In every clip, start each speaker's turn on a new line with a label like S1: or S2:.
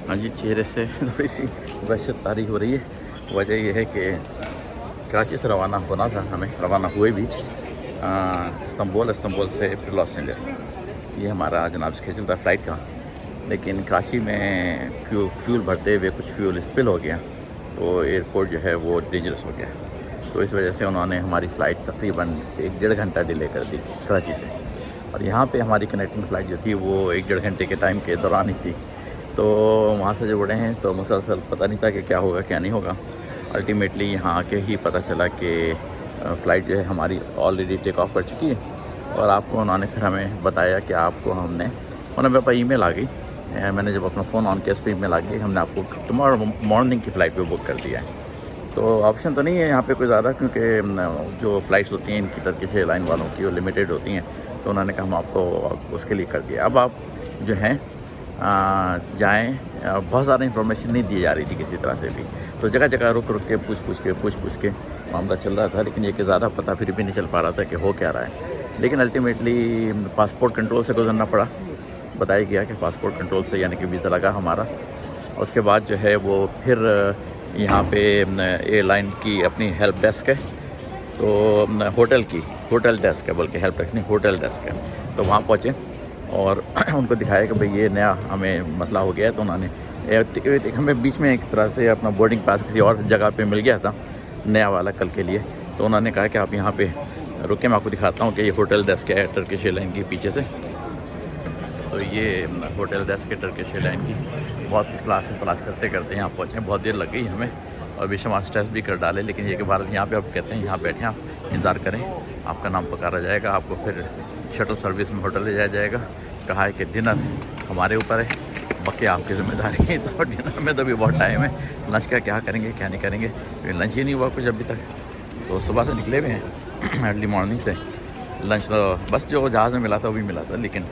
S1: हाँ जी, चेहरे से थोड़ी सी वहशत तारी हो रही है। वजह यह है कि कराची से रवाना होना था, हमें रवाना हुए भी इस्तांबुल से फिर लॉस एंजल्स। ये हमारा जनाब स्केजल था फ़्लाइट का, लेकिन कराची में फ्यूल भरते हुए कुछ फ्यूल स्पिल हो गया, तो एयरपोर्ट जो है वो डेंजरस हो गया। तो इस वजह से उन्होंने हमारी फ़्लाइट तकरीबन 1-1.5 घंटा डिले कर दी कराची से। और यहाँ पे हमारी कनेक्टिंग फ़्लाइट जो थी वो 1-1.5 घंटे के टाइम के दौरान ही थी। तो वहाँ से जब उड़े हैं तो मुसलसल पता नहीं था कि क्या होगा क्या नहीं होगा। अल्टीमेटली यहाँ आके ही पता चला कि फ़्लाइट जो है हमारी ऑलरेडी टेक ऑफ कर चुकी है। और आपको उन्होंने फिर हमें बताया कि आपको उन्होंने मेरे पास ईमेल आ गई। मैंने जब अपना फ़ोन ऑन किया, इस पर ईमेल आ गई, हमने आपको टुमारो मॉर्निंग की फ़्लाइट पे बुक कर दिया है। तो ऑप्शन तो नहीं है यहाँ पे कोई ज़्यादा, क्योंकि जो फ़्लाइट्स होती हैं इनकी टर्किश एयरलाइन वालों की वो लिमिटेड होती हैं। तो उन्होंने कहा हम आपको उसके लिए कर दिया। अब आप जो हैं जाएँ। बहुत ज़्यादा इंफॉर्मेशन नहीं दी जा रही थी किसी तरह से भी, तो जगह जगह रुक रुक के पूछ के मामला चल रहा था, लेकिन ये कि ज़्यादा पता फिर भी नहीं चल पा रहा था कि हो क्या रहा है। लेकिन अल्टीमेटली पासपोर्ट कंट्रोल से गुजरना पड़ा। बताया गया कि पासपोर्ट कंट्रोल से, यानी कि वीज़ा लगा हमारा। उसके बाद जो है वो फिर यहाँ पे एयरलाइन की अपनी हेल्प डेस्क है, तो होटल डेस्क है, बल्कि हेल्प डेस्क नहीं, होटल डेस्क है। तो वहाँ पहुँचे और उनको दिखाया कि भाई ये नया हमें मसला हो गया है। तो उन्होंने हमें बीच में एक तरह से अपना बोर्डिंग पास किसी और जगह पे मिल गया था, नया वाला कल के लिए। तो उन्होंने कहा कि आप यहाँ पे रुके, मैं आपको दिखाता हूँ कि ये होटल डेस्क है टर्किश एयरलाइन की पीछे से। तो ये होटल डेस्क है टर्किश एयरलाइन की। बहुत कुछ क्लासेस तलाश करते करते यहाँ पहुँचे, बहुत देर लग गई हमें और बेशुमार टेस्ट भी कर डाले। लेकिन ये कि भारत यहाँ पे आप कहते हैं यहाँ बैठें, आप इंतज़ार करें, आपका नाम पुकारा जाएगा, आपको फिर शटल सर्विस में होटल ले जाया जाएगा। कहा है कि डिनर हमारे ऊपर है, बाकी आपकी ज़िम्मेदारी है। तो डिनर में तो अभी बहुत टाइम है, लंच का क्या करेंगे क्या नहीं करेंगे, लंच ही नहीं हुआ कुछ अभी तक। तो सुबह से निकले हुए हैं अर्ली मॉर्निंग से। लंच तो बस जो जहाज़ में मिला था वो भी मिला था, लेकिन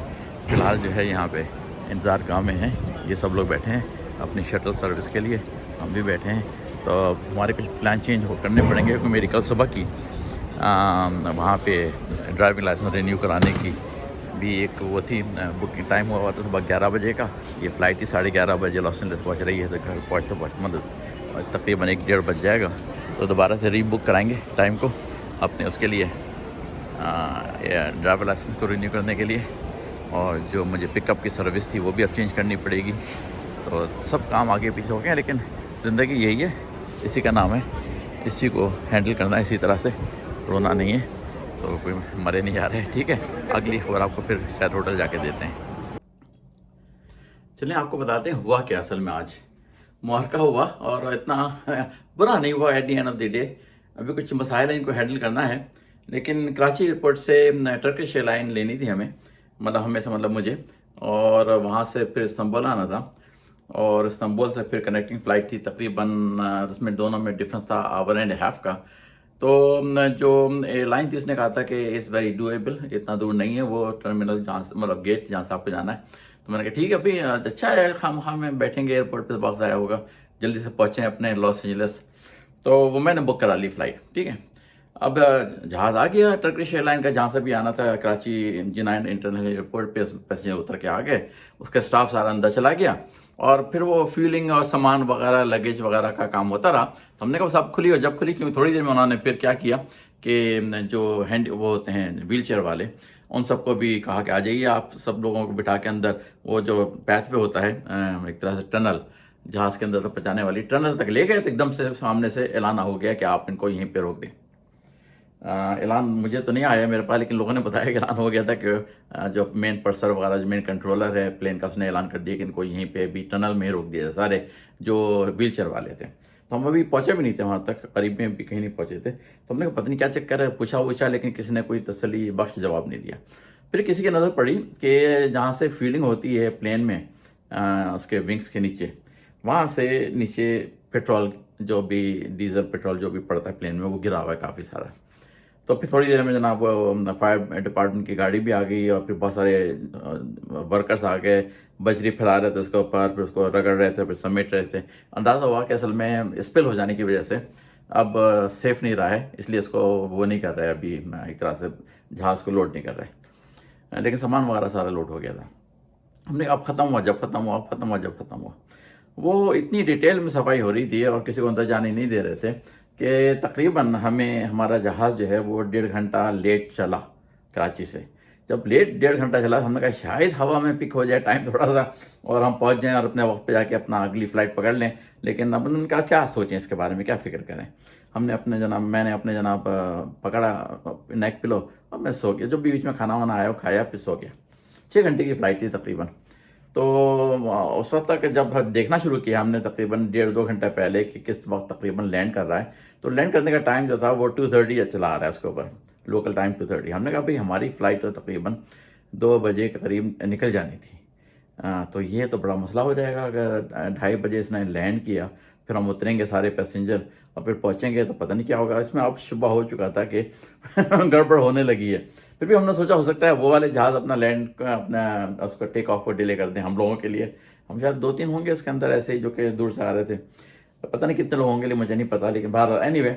S1: फ़िलहाल जो है यहाँ पे इंतज़ार गाँव में है। ये सब लोग बैठे हैं अपनी शटल सर्विस के लिए, हम भी बैठे हैं। तो हमारे कुछ प्लान चेंज करने पड़ेंगे, क्योंकि मेरी कल सुबह की वहाँ पे ड्राइविंग लाइसेंस रिन्यू कराने की भी एक वो थी, बुकिंग टाइम हुआ था सुबह 11 बजे का। ये फ़्लाइट थी 11:30 बजे लॉस एंजल्स पहुँच रही है, तो घर पहुँचते मतलब तकरीबन 1-1:30 बज जाएगा। तो दोबारा से रीबुक कराएंगे टाइम को अपने उसके लिए, ड्राइवर लाइसेंस को रिन्यू करने के लिए। और जो मुझे पिकअप की सर्विस थी वो भी अब चेंज करनी पड़ेगी। तो सब काम आगे पीछे हो गए, लेकिन ज़िंदगी यही है, इसी का नाम है, इसी को हैंडल करना, इसी तरह से रोना नहीं है। तो कोई मरे नहीं जा रहे, ठीक है। अगली खबर आपको फिर शायद होटल जाके देते हैं। चलिए आपको बताते हैं हुआ क्या असल में आज। मुबारका हुआ और इतना बुरा नहीं हुआ at the end of the day. अभी कुछ मसाइल हैं, इनको हैंडल करना है। लेकिन कराची एयरपोर्ट से टर्किश एयरलाइन लेनी थी हमें, मतलब हमें से मतलब मुझे, और वहाँ से फिर इस्तांबुल आना था। और इस्तांबुल से फिर कनेक्टिंग फ़्लाइट थी, तकरीबन उसमें दोनों में डिफरेंस था 1.5 आवर का। तो जो एयरलाइन थी उसने कहा था कि इज़ वेरी डूएबल, इतना दूर नहीं है वो टर्मिनल जहाँ से, मतलब गेट जहाँ से आपको जाना है। तो मैंने कहा ठीक है भाई, अच्छा है, खाम में बैठेंगे एयरपोर्ट पे, वक्त आया होगा, जल्दी से पहुँचें अपने लॉस एंजल्स। तो वो मैंने बुक करा ली फ़्लाइट, ठीक है। अब जहाज़ आ गया टर्किश एयरलाइन का, जहाँ से भी आना था, कराची जिनाइन इंटरनेशनल एयरपोर्ट पे पैसेंजर उतर के आ गए। उसका स्टाफ सारा अंदर चला गया और फिर वो फ्यूलिंग और सामान वगैरह लगेज वगैरह का काम होता रहा। तो हमने कहा सब खुली हो, जब खुली, क्योंकि थोड़ी देर में उन्होंने फिर क्या किया कि जो हैंड वो होते हैं व्हील चेयर वाले, उन सबको भी कहा कि आ जाइए, आप सब लोगों को बिठा के अंदर वो जो पैथवे होता है, एक तरह से टनल, जहाज़ के अंदर तक पहुँचाने वाली टनल तक ले गए। तो एकदम से सामने से ऐलान हो गया कि आप इनको यहीं पे रोक दें। ऐलान मुझे तो नहीं आया मेरे पास, लेकिन लोगों ने बताया कि ऐलान हो गया था कि जो मेन पर्सर वगैरह, जो मेन कंट्रोलर है प्लेन का, उसने ऐलान कर दिया कि इनको यहीं पे भी टनल में रोक दिया सारे जो व्हील चेयर वाले थे। तो हम अभी पहुँचे भी नहीं थे वहाँ तक, करीब में भी कहीं नहीं पहुँचे थे। तो हमने कहा पता नहीं क्या चक्कर है, पूछा, लेकिन किसी ने कोई तसल्ली बख्श जवाब नहीं दिया। फिर किसी की नज़र पड़ी कि जहाँ से फ्यूलिंग होती है प्लेन में, उसके विंग्स के नीचे, वहाँ से नीचे पेट्रोल, जो भी डीजल पेट्रोल जो भी पड़ता है प्लेन में, वो गिरा हुआ है काफ़ी सारा। तो फिर थोड़ी देर में जनाब फायर डिपार्टमेंट की गाड़ी भी आ गई और फिर बहुत सारे वर्कर्स आ गए, बजरी फैला रहे थे उसके ऊपर, फिर उसको रगड़ रहे थे, फिर समेट रहे थे। अंदाज़ा हुआ कि असल में स्पिल हो जाने की वजह से अब सेफ़ नहीं रहा है, इसलिए इसको वो नहीं कर रहे अभी, एक तरह से जहाज़ को लोड नहीं कर रहे। लेकिन सामान वगैरह सारा लोड हो गया था। हमने अब ख़त्म हुआ, जब ख़त्म हुआ, ख़त्म हुआ, जब ख़त्म हुआ। वो इतनी डिटेल में सफाई हो रही थी और किसी को अंदर जाने नहीं दे रहे थे कि तकरीबन हमें हमारा जहाज़ जो है वो 1.5 घंटा लेट चला कराची से। जब लेट 1.5 घंटा चला, हमने कहा शायद हवा में पिक हो जाए टाइम थोड़ा सा और हम पहुंच जाएं और अपने वक्त पे जाके अपना अगली फ़्लाइट पकड़ लें। लेकिन अब उन्होंने कहा क्या सोचें इसके बारे में, क्या फ़िक्र करें। मैंने अपने जनाब पकड़ा नेक पिलो और मैं सो गया। जो भी बीच में खाना वाना आया वो खाया, फिर सो गया। 6 घंटे की फ़्लाइट थी तकरीबन। तो उस वक्त तक जब देखना शुरू किया हमने तकरीबन 1.5-2 घंटे पहले कि किस वक्त तकरीबन लैंड कर रहा है, तो लैंड करने का टाइम जो था वो 2:30 चला आ रहा है उसके ऊपर, लोकल टाइम 2:30। हमने कहा भाई हमारी फ़्लाइट तो तकरीबन 2 बजे के करीब निकल जानी थी। तो ये तो बड़ा मसला हो जाएगा अगर 2:30 बजे इसने लैंड किया, फिर हम उतरेंगे सारे पैसेंजर और फिर पहुंचेंगे तो पता नहीं क्या होगा। इसमें अब शुबा हो चुका था कि गड़बड़ होने लगी है। फिर भी हमने सोचा हो सकता है वो वाले जहाज़ अपना लैंड अपना उसको टेक ऑफ को डिले कर दें हम लोगों के लिए। हम शायद 2-3 होंगे उसके अंदर ऐसे ही जो कि दूर से आ रहे थे। पता नहीं कितने लोग होंगे, मुझे नहीं पता, लेकिन बहरहाल एनीवे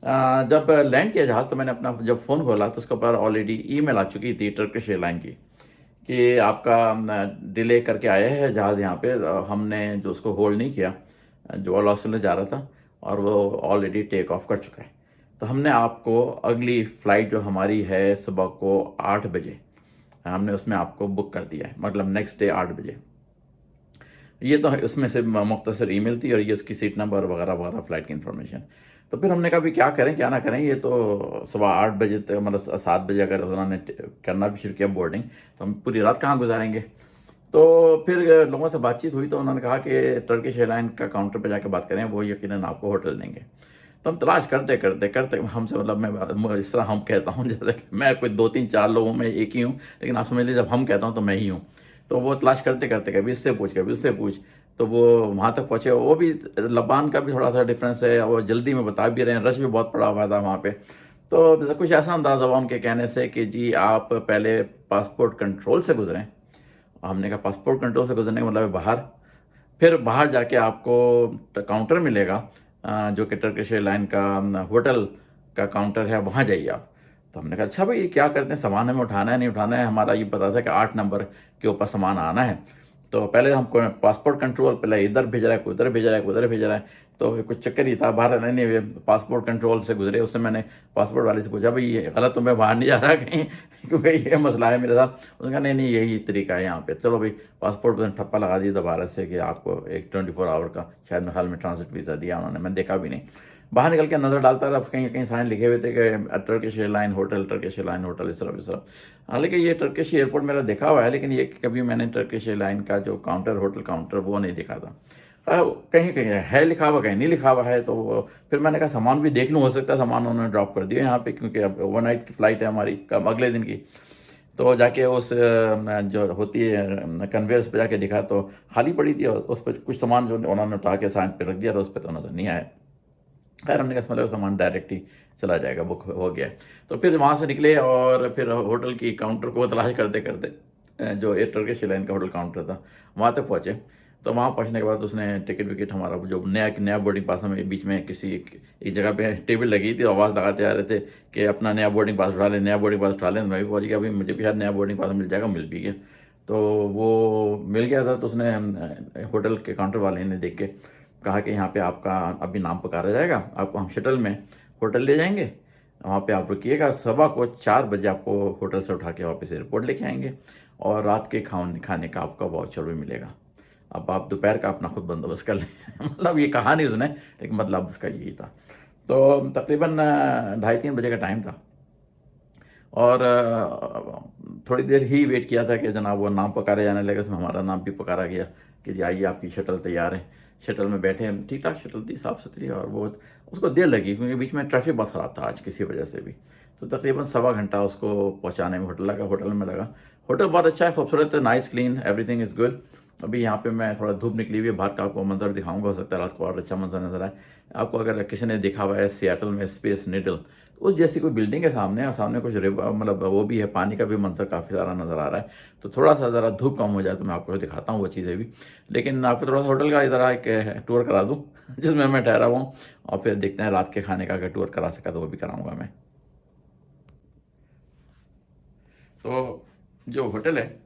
S1: जब लैंड किया जहाज़ तो मैंने अपना जब फ़ोन खोला तो उसके ऊपर ऑलरेडी ईमेल आ चुकी थी टर्किश एयरलाइन की कि आपका डिले करके आया है जहाज़ यहाँ पे। हमने जो उसको होल्ड नहीं किया, जो लॉस एंजल्स जा रहा था, और वो ऑलरेडी टेक ऑफ कर चुका है। तो हमने आपको अगली फ़्लाइट जो हमारी है सुबह को 8 बजे, हमने उसमें आपको बुक कर दिया है, मतलब नेक्स्ट डे 8 बजे। ये तो उसमें से मुख्तसर ईमेल थी और ये उसकी सीट नंबर वगैरह वगैरह फ़्लाइट की इन्फॉर्मेशन। तो फिर हमने कहा भी क्या करें क्या ना करें, ये तो सुबह 8 बजे तक मतलब 7 बजे अगर उन्होंने करना भी शुरू किया बोर्डिंग, तो हम पूरी रात कहाँ गुजारेंगे। तो फिर लोगों से बातचीत हुई तो उन्होंने कहा कि टर्किश एयरलाइन का काउंटर पे जाके बात करें, वो यकीनन आपको होटल देंगे। तो हम तलाश करते करते करते हमसे मतलब मैं इस तरह हम कहता हूँ जैसे कि मैं कोई 2-3-4 लोगों में एक ही हूँ, लेकिन आप समझ लीजिए जब हम कहता हूँ तो मैं ही हूँ। तो वो तलाश करते करते कभी इससे पूछ कभी उससे पूछ, तो वो वहाँ तक पहुँचे। वो भी लबान का भी थोड़ा सा डिफरेंस है, वो जल्दी में बता भी रहे हैं, रश भी बहुत पड़ा हुआ था वहाँ पे। तो कुछ ऐसा अंदाज़ा हुआ उनके कहने से कि जी आप पहले पासपोर्ट कंट्रोल से गुजरें। हमने कहा पासपोर्ट कंट्रोल से गुजरने का मतलब है बाहर, फिर बाहर जाके आपको काउंटर मिलेगा जो कि टर्किश एयरलाइन का होटल का काउंटर है, वहाँ जाइए आप। तो हमने कहा अच्छा भाई ये क्या करते हैं, सामान हमें उठाना है नहीं उठाना है, हमारा ये पता था कि 8 नंबर के ऊपर सामान आना है। तो पहले हमको पासपोर्ट कंट्रोल पहले इधर भेज रहा है, कोई उधर भेज रहा है, कोई उधर भेज रहा है। तो कुछ चक्कर ही था बाहर। नहीं पासपोर्ट कंट्रोल से गुजरे, उससे मैंने पासपोर्ट वाले से पूछा भाई ये गलत तो मैं बाहर नहीं जा रहा कहीं क्योंकि ये मसला है मेरे साथ। उसने कहा नहीं यही तरीका है यहाँ पे, चलो भाई पासपोर्ट पर ठप्पा लगा दिया दोबारा से कि आपको एक 24 आवर का शायद मेरे हाल में ट्रांजिट वीज़ा दिया उन्होंने, मैं देखा भी नहीं। बाहर निकल के नज़र डालता रहा, कहीं कहीं साइन लिखे हुए थे कि Turkish airline hotel, Turkish airline hotel, इस तरह। हालांकि ये टर्किश एयरपोर्ट मेरा देखा हुआ है, लेकिन ये कभी मैंने टर्किश एयरलाइन का जो काउंटर होटल काउंटर वो नहीं देखा था। कहीं कहीं है लिखा हुआ, कहीं नहीं लिखा हुआ है। तो फिर मैंने कहा सामान भी देख लूँ, हो सकता है सामान उन्होंने ड्रॉप कर दिया यहाँ पे, क्योंकि अब ओवरनाइट की फ़्लाइट है हमारी, कम अगले दिन की। तो जाके उस जो होती है कन्वेयर्स पे जाके दिखा तो खाली पड़ी थी, और उस पर कुछ सामान जो उन्होंने उठा के साइन पे रख दिया था उस पर तो नज़र नहीं आया। खैर हमने कहा मतलब सामान डायरेक्ट ही चला जाएगा, बुक हो गया है। तो फिर वहाँ से निकले और फिर होटल की काउंटर को तलाश करते करते जो एयर टर्किश एयरलाइन का होटल काउंटर था वहाँ तक पहुँचे। तो वहाँ पहुँचने के बाद उसने टिकट विकेट हमारा जो नया बोर्डिंग पास, हमें बीच में किसी एक जगह पे टेबल लगी थी, आवाज़ लगाते आ रहे थे कि अपना नया बोर्डिंग पास उठा लें, नया बोर्डिंग पास उठा लें। तो मैं भी पहुँच गया, अभी मुझे भी शायद नया बोर्डिंग पास मिल जाएगा, मिल भी गया। तो वो मिल गया था। तो उसने होटल के काउंटर वाले ने देख के कहा कि यहाँ पे आपका अभी नाम पुकारा जाएगा, आपको हम शटल में होटल ले जाएंगे, वहाँ पे आप रुकिएगा, सुबह को 4 बजे आपको होटल से उठा के वापस एयरपोर्ट लेके आएंगे और रात के खाने का आपका वाउचर भी मिलेगा। अब आप दोपहर का अपना खुद बंदोबस्त कर लें मतलब ये कहा नहीं उसने, लेकिन मतलब उसका यही था। तो तकरीबन 2:30-3 बजे का टाइम था और थोड़ी देर ही वेट किया था कि जनाब वो नाम पुकारे जाने लगे। उसमें हमारा नाम भी पुकारा गया कि जी आइए आपकी शटल तैयार है। शटल में बैठे हम, ठीक ठाक शटल थी, साफ़ सुथरी, और वो उसको देर लगी क्योंकि बीच में ट्रैफिक बहुत ख़राब था आज किसी वजह से भी। तो तकरीबन 1.25 घंटा उसको पहुंचाने में होटल में लगा। होटल बहुत अच्छा है, खूबसूरत है, nice clean, everything is good. अभी यहाँ पे मैं थोड़ा धूप निकली हुई है, बाहर का आपको मंजर दिखाऊंगा, हो सकता है रात को और अच्छा मंजर नजर आए आपको। अगर किसी ने देखा हुआ है सियाटल में स्पेस नीडल, उस जैसी कोई बिल्डिंग है सामने, और सामने कुछ मतलब वो भी है, पानी का भी मंजर काफ़ी सारा नज़र आ रहा है। तो थोड़ा सा ज़रा धूप कम हो जाए तो मैं आपको दिखाता हूँ वो चीज़ें भी। लेकिन आपको थोड़ा सा होटल का ज़रा एक टूर करा दूँ जिसमें मैं ठहरा हुआ हूँ, और फिर देखते हैं रात के खाने का अगर टूर करा सका तो वो भी कराऊँगा मैं। तो जो होटल है,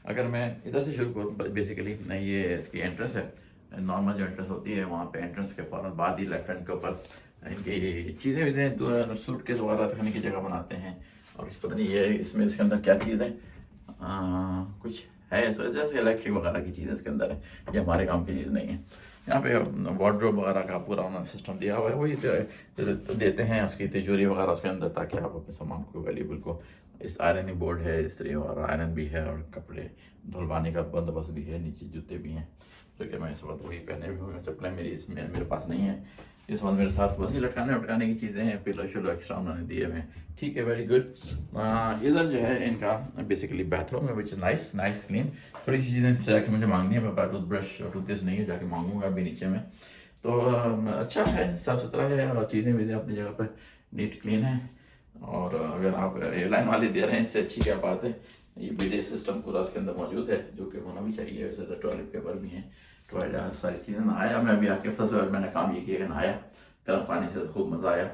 S1: अगर मैं इधर से शुरू करूँ, बेसिकली नहीं, ये इसकी एंट्रेंस है नॉर्मल जो एंट्रेंस होती है वहाँ पे एंट्रेंस के फ़ौरन बाद ही लेफ्ट हैंड के ऊपर इनकी चीज़ें वैसे तो सूट केस वगैरह रखने की जगह बनाते हैं। और पता नहीं ये इसमें इसके अंदर क्या चीज़ है, कुछ है इस वजह से इलेक्ट्रिक वगैरह की चीज़ इसके अंदर है, ये हमारे काम की चीज़ नहीं है। यहाँ पे वार्डरोब वगैरह का पूरा उन्होंने सिस्टम दिया हुआ है, वही तो देते हैं उसकी तिजोरी वगैरह उसके अंदर, ताकि आप अपने सामान को वैल्यूबल को। इस आयरनिंग बोर्ड है इस्त्री और आयरन भी है और कपड़े धुलवाने का बंदोबस्त भी है, नीचे जूते भी हैं जो कि मैं इस वक्त वही पहने भी हुए। चप्पलें मेरी इसमें मेरे पास नहीं है इस वक्त मेरे साथ, बस ये लटकाने की चीज़ें हैं, पिलो शिलो एक्स्ट्रा उन्होंने दिए हुए हैं। ठीक है, वेरी गुड। इधर जो है इनका बेसिकली बाथरूम है विच इज़ नाइस क्लीन। थोड़ी सी चीज़ें जाके मुझे मांगनी है, मेरे पास टूथब्रश और टूथपेस्ट नहीं है, जाके मांगूंगा अभी नीचे में। तो अच्छा है, साफ़ सुथरा है और चीज़ें वैसे अपनी जगह पर नीट क्लीन है। और अगर आप एयरलाइन वाले दे रहे हैं इससे अच्छी क्या बात है। ये बीडे सिस्टम पूरा उसके अंदर मौजूद है जो कि होना भी चाहिए। वैसे तो टॉयलेट पेपर भी हैं, टॉयलेट सारी चीज़ें। नहाया मैं अभी आके फर्स्ट बार मैंने काम ये किया कि नहाया गर्म पानी से, तो खूब मज़ा आया,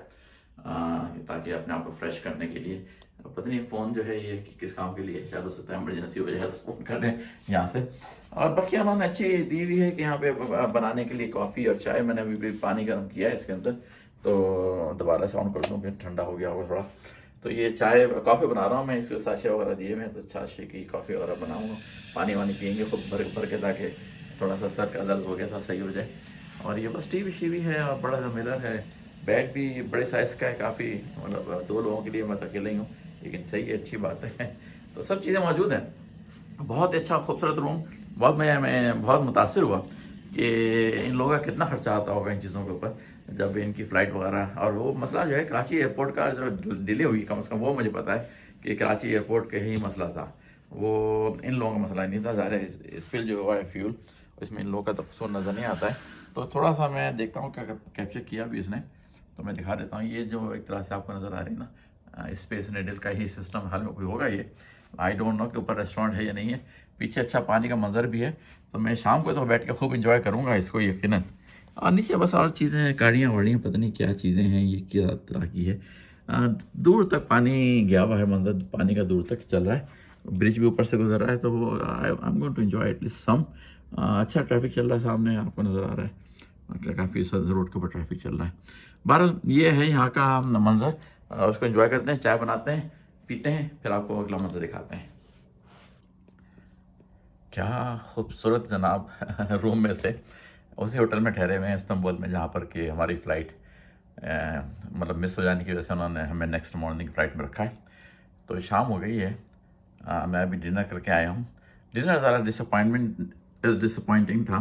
S1: ताकि अपने आप को फ्रेश करने के लिए। पता नहीं फ़ोन जो है ये किस काम के लिए, शायद हो सकता है इमरजेंसी हो जाए तो फ़ोन कर दें यहाँ से। और बाकी उन्होंने अच्छी दी हुई है कि यहाँ पे बनाने के लिए कॉफ़ी और चाय। मैंने अभी भी पानी गर्म किया है इसके अंदर, तो दोबारा से ऑन कर दूँ, फिर ठंडा हो गया होगा थोड़ा। तो ये चाय कॉफ़ी बना रहा हूँ मैं, इसको साशे वगैरह दिए हुए हैं, तो छाछे की कॉफ़ी वगैरह बनाऊँगा, पानी वानी पियेंगे खूब भर के, ताकि थोड़ा सा सर का दर्द हो गया था सही हो जाए। और ये बस टीवी शीवी है और बड़ा सा मिरर है, बेड भी बड़े साइज़ का है काफ़ी, मतलब 2 लोगों के लिए, मैं तो अकेले ही हूँ, लेकिन सही है, अच्छी बात है। तो सब चीज़ें मौजूद हैं, बहुत अच्छा खूबसूरत रूम। बहुत मैं बहुत मुतासिर हुआ कि इन लोगों का कितना खर्चा आता होगा इन चीज़ों के ऊपर जब इनकी फ़्लाइट वगैरह। और वो मसला जो है कराची एयरपोर्ट का जो डिले हुई, कम से कम वो मुझे पता है कि कराची एयरपोर्ट का ही मसला था, वो इन लोगों का मसला नहीं था। ज़ाहिर स्पिल जो हुआ है फ्यूल, इसमें इन लोगों का तो कसूर नज़र नहीं आता है। तो थोड़ा सा मैं देखता हूँ क्या कैप्चर किया भी इसने, तो मैं दिखा देता हूँ। ये जो एक तरह से आपको नज़र आ रही है ना, स्पेस नेडल का ही सिस्टम हाल में कोई होगा ये, आई डोंट नो कि ऊपर रेस्टोरेंट है या नहीं है। पीछे अच्छा पानी का मंजर भी है, तो मैं शाम को तो बैठ के खूब इंजॉय करूँगा इसको यकीनन। और नीचे बस और चीज़ें, गाड़ियाँ वाड़ियाँ, पता नहीं क्या चीज़ें हैं, ये क्या तरह की है। दूर तक पानी गया हुआ है, मंजर पानी का दूर तक चल रहा है, ब्रिज भी ऊपर से गुजर रहा है, तो वो I am going to enjoy at least some. अच्छा ट्रैफिक चल रहा है, सामने आपको नज़र आ रहा है, काफ़ी रोड के ऊपर ट्रैफिक चल रहा है। बहरहाल ये है यहाँ का मंजर, उसको एंजॉय करते हैं, चाय बनाते हैं, पीते हैं, फिर आपको अगला मंजर दिखाते हैं। क्या खूबसूरत जनाब रूम में से उसी होटल में ठहरे हुए हैं इस्तांबुल में, जहाँ पर कि हमारी फ़्लाइट मतलब मिस हो जाने की वजह से उन्होंने हमें नेक्स्ट मॉर्निंग फ़्लाइट में रखा है। तो शाम हो गई है, मैं अभी डिनर करके आया हूँ। डिनर ज़्यादा डिसअपॉइंटिंग था,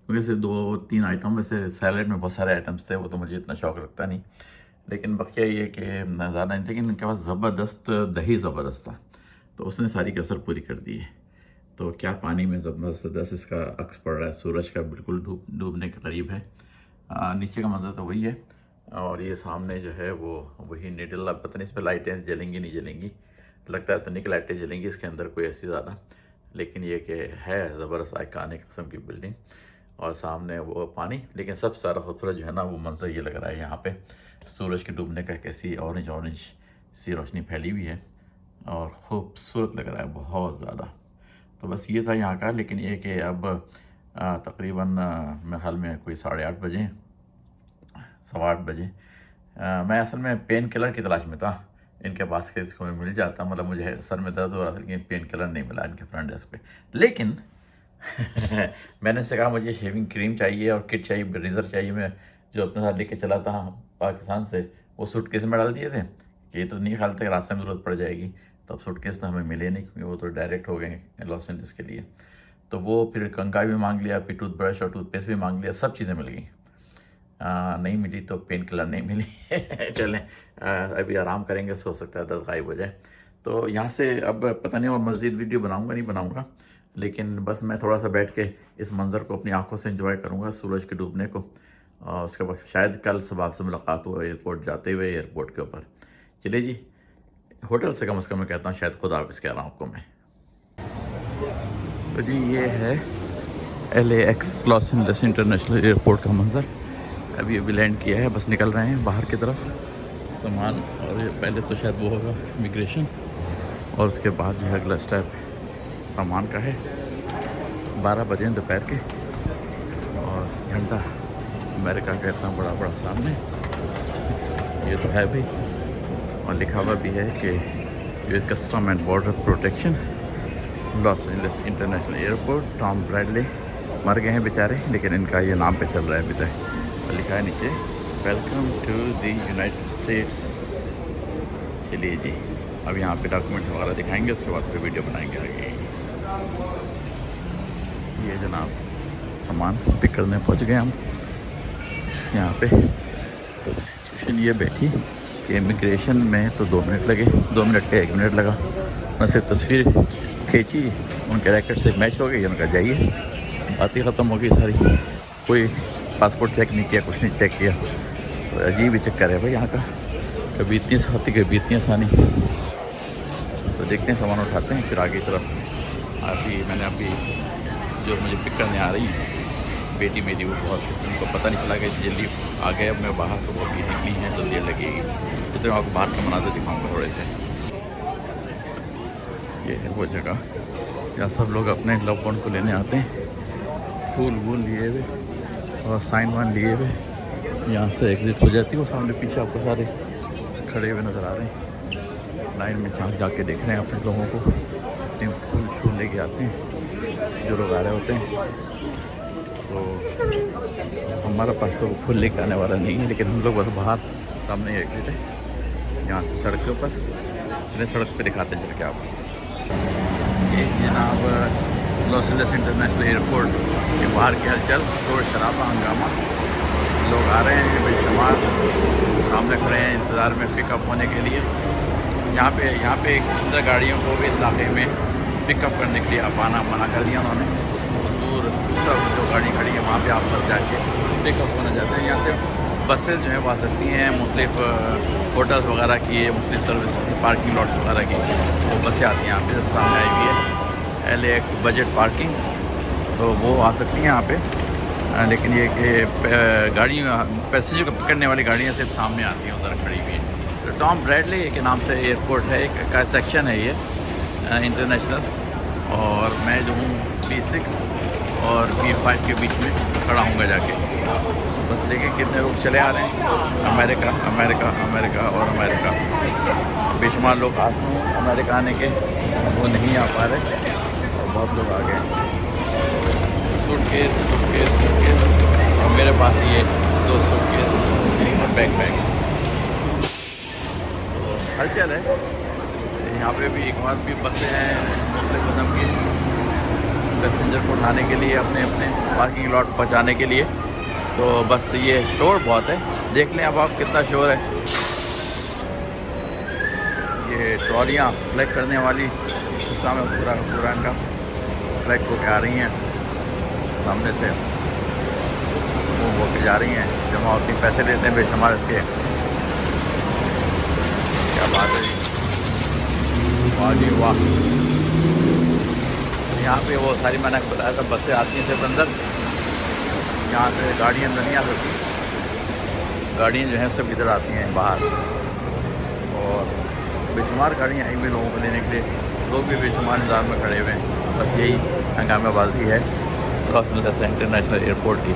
S1: क्योंकि सिर्फ 2-3 आइटम, वैसे सैलड में बहुत सारे आइटम्स थे, वो तो मुझे इतना शौक़ रखता नहीं, लेकिन बकिया ये कि ज़्यादा नहीं, लेकिन इनके पास ज़बरदस्त दही ज़बरदस्त था, तो उसने सारी कसर पूरी कर दी है। तो क्या पानी में ज़बरदस्त इसका अक्स पड़ रहा है, सूरज का बिल्कुल डूबने के करीब है। नीचे का मंजर तो वही है, और ये सामने जो है वो वही निडल। अब पता नहीं इस पर लाइटें जलेंगी नहीं जलेंगी, लगता है तो नहीं कि लाइटें जलेंगी इसके अंदर कोई ऐसी ज़्यादा, लेकिन ये कि है ज़बरदस्त आइकॉनिक किस्म की बिल्डिंग, और सामने वो पानी। लेकिन सब सारा खूबसूरत जो है ना वो मंजर ये लग रहा है, यहाँ पे सूरज के डूबने का कैसी ऑरेंज सी रोशनी फैली हुई है, और ख़ूबसूरत लग रहा है बहुत ज़्यादा। तो बस ये था यहाँ का, लेकिन ये कि अब तकरीबन मेरे ख्याल में कोई 8:30 बजे, 8:15 बजे, मैं असल में पेन किलर की तलाश में था, इनके पास के इसको मिल जाता, मतलब मुझे सर में दर्द हो रहा था, लेकिन पेन किलर नहीं मिला इनके फ्रंट डेस्क पे। लेकिन मैंने इससे कहा मुझे शेविंग क्रीम चाहिए और किट चाहिए, रेज़र चाहिए, मैं जो अपने साथ लेके चला था पाकिस्तान से, वो सूटकेस में डाल दिए थे। ये तो नहीं ख्याल था कि रास्ते में ज़रूरत पड़ जाएगी, तो अब सूटकेस तो हमें मिले नहीं, क्योंकि वो तो डायरेक्ट हो गए लॉस एंजल्स के लिए। तो वो फिर कंघा भी मांग लिया, फिर टूथब्रश और टूथपेस्ट भी मांग लिया, सब चीज़ें मिल गई। नहीं मिली तो पेन किलर नहीं मिली। चलें अभी आराम करेंगे, सो सकता है दर्द गायब हो जाए। तो यहाँ से अब पता नहीं और मज़ीद वीडियो बनाऊँगा नहीं बनाऊँगा, लेकिन बस मैं थोड़ा सा बैठ के इस मंज़र को अपनी आंखों से एंजॉय करूँगा, सूरज के डूबने को। और उसके बाद शायद कल सुबह आपसे मुलाकात हो एयरपोर्ट जाते हुए, एयरपोर्ट के ऊपर। चलिए जी, होटल से कम मैं कहता हूँ शायद खुदा हाफ़िज़ कह रहा हूँ आपको मैं। तो जी ये है LAX Los Angeles international airport का मंज़र। अभी लैंड किया है, बस निकल रहे हैं बाहर की तरफ सामान। और पहले तो शायद वो होगा इमिग्रेशन, और उसके बाद जो है अगला स्टेप सामान का है। 12 बजे दोपहर के, और झंडा अमेरिका का इतना बड़ा बड़ा सामने, ये तो है भाई। और लिखा हुआ भी है कि US custom and border protection Los Angeles international airport, Tom Bradley मर गए हैं बेचारे, लेकिन इनका ये नाम पे चल रहा है अभी तक। तो लिखा है नीचे welcome to the United States. चलिए जी, अब यहाँ पे डॉक्यूमेंट्स वगैरह दिखाएंगे, उसके बाद फिर वीडियो बनाएंगे आगे। ये जनाब सामान पिक करने पहुँच गए हम यहाँ पे। तो सिचुएशन ये बैठी कि इमिग्रेशन में तो 2 मिनट लगे, 2 मिनट का 1 मिनट लगा। मैं सिर्फ तस्वीर खींची, उनके रैकेट से मैच हो गई, उनका जाइए, बात ही ख़त्म हो गई सारी। कोई पासपोर्ट चेक नहीं किया, कुछ नहीं चेक किया। तो अजीब ही चक्कर है भाई यहाँ का, कभी इतनी साथी कभी इतनी आसानी। तो देखते हैं, सामान उठाते हैं, फिर आगे की तरफ। अभी मैंने अभी जो मुझे पिक करने आ रही है बेटी मेरी, वो बहुत उनको पता नहीं चला कि जल्दी आ गए। अब मैं बाहर, तो वो अभी निकली हैं, तो देर लगेगी। तो मैं आपको बाहर का मनाते दिखाऊँगा थोड़े से। ये है वो जगह जहाँ सब लोग अपने लव वन को लेने आते हैं, फूल वूल लिए हुए और साइन वाइन लिए हुए। यहाँ से एग्ज़िट हो जाती है, वो सामने पीछे आपको सारे खड़े हुए नज़र आ रहे हैं, लाइन में झाँक जाके देख रहे हैं अपने लोगों को। फूल छूल लेके आते हैं जो लोग आ रहे होते हैं। तो हमारा पास तो फूल लेके आने वाला नहीं है, लेकिन हम लोग बस बाहर सामने एग्जिट है, यहाँ से सड़क के ऊपर, इन्हें सड़क पे दिखाते हैं चल के आपको। ये जनाब लॉस एंजलिस इंटरनेशनल एयरपोर्ट के बाहर की हलचल, शोर शराबा हंगामा, लोग आ रहे हैं बेशुमार, सामने खड़े हैं इंतज़ार में पिकअप होने के लिए। यहाँ पे 15 गाड़ियों को भी इस इलाके में पिकअप करने के लिए आप आना मना कर दिया उन्होंने। दूर सब जो गाड़ी खड़ी है वहाँ पे आप सब जाके पिकअप होना चाहते हैं। यहाँ से बसेस जो हैं वो आ सकती हैं, मुख्तलिफ होटल्स वगैरह की, मुख्तलिफ सर्विस पार्किंग लॉट्स वगैरह की वो बसें आती हैं यहाँ पे। सामने आई हुई है LAX बजट पार्किंग, तो वो आ सकती हैं यहाँ पे। लेकिन ये कि गाड़ी पैसेंजर को पकड़ने वाली गाड़ियाँ सिर्फ सामने आती हैं, उधर खड़ी हुई हैं। तो टॉम ब्रैडली के नाम से एयरपोर्ट है, एक का सेक्शन है ये इंटरनेशनल। और मैं जो हूँ B6 और B5 के बीच में खड़ा हूँगा जाके। बस देखिए कितने लोग चले आ रहे हैं, अमेरिका अमेरिका अमेरिका और अमेरिका। बेशुमार लोग आस में अमेरिका आने के, वो नहीं आ पा रहे और बहुत लोग आ गए। सूटकेस सूटकेस सूटकेस, और मेरे पास ये 2 सूटकेस और बैग। तो हलचल है यहाँ पे भी। एक बार भी बसें हैं मुख्तलिफ किस्म की, पैसेंजर को उठाने के लिए, अपने अपने पार्किंग लॉट पहुँचाने के लिए। तो बस ये शोर बहुत है, देख लें अब आप कितना शोर है। ये ट्रॉलियाँ फ्लैग करने वाली सिस्टम है पूरा इनका, फ्लैग को आ रही हैं सामने से, वो के जा रही हैं, जमा होती, पैसे लेते हैं बेशुमार इसके। क्या बात है, वाह जी वाह। यहाँ पे वो सारी मैंने बताया था बसें आती हैं सिर्फ अंदर, यहाँ से गाड़ियाँ अंदर नहीं आ सकती, गाड़ियाँ जो हैं सब इधर आती हैं बाहर। और बेशुमार गाड़ियाँ आई हुई लोगों को लेने के लिए, लोग भी बेशुमार इंतजार में खड़े हुए हैं। बस यही हंगामेबाजी है लॉस एंजलिस इंटरनेशनल एयरपोर्ट की।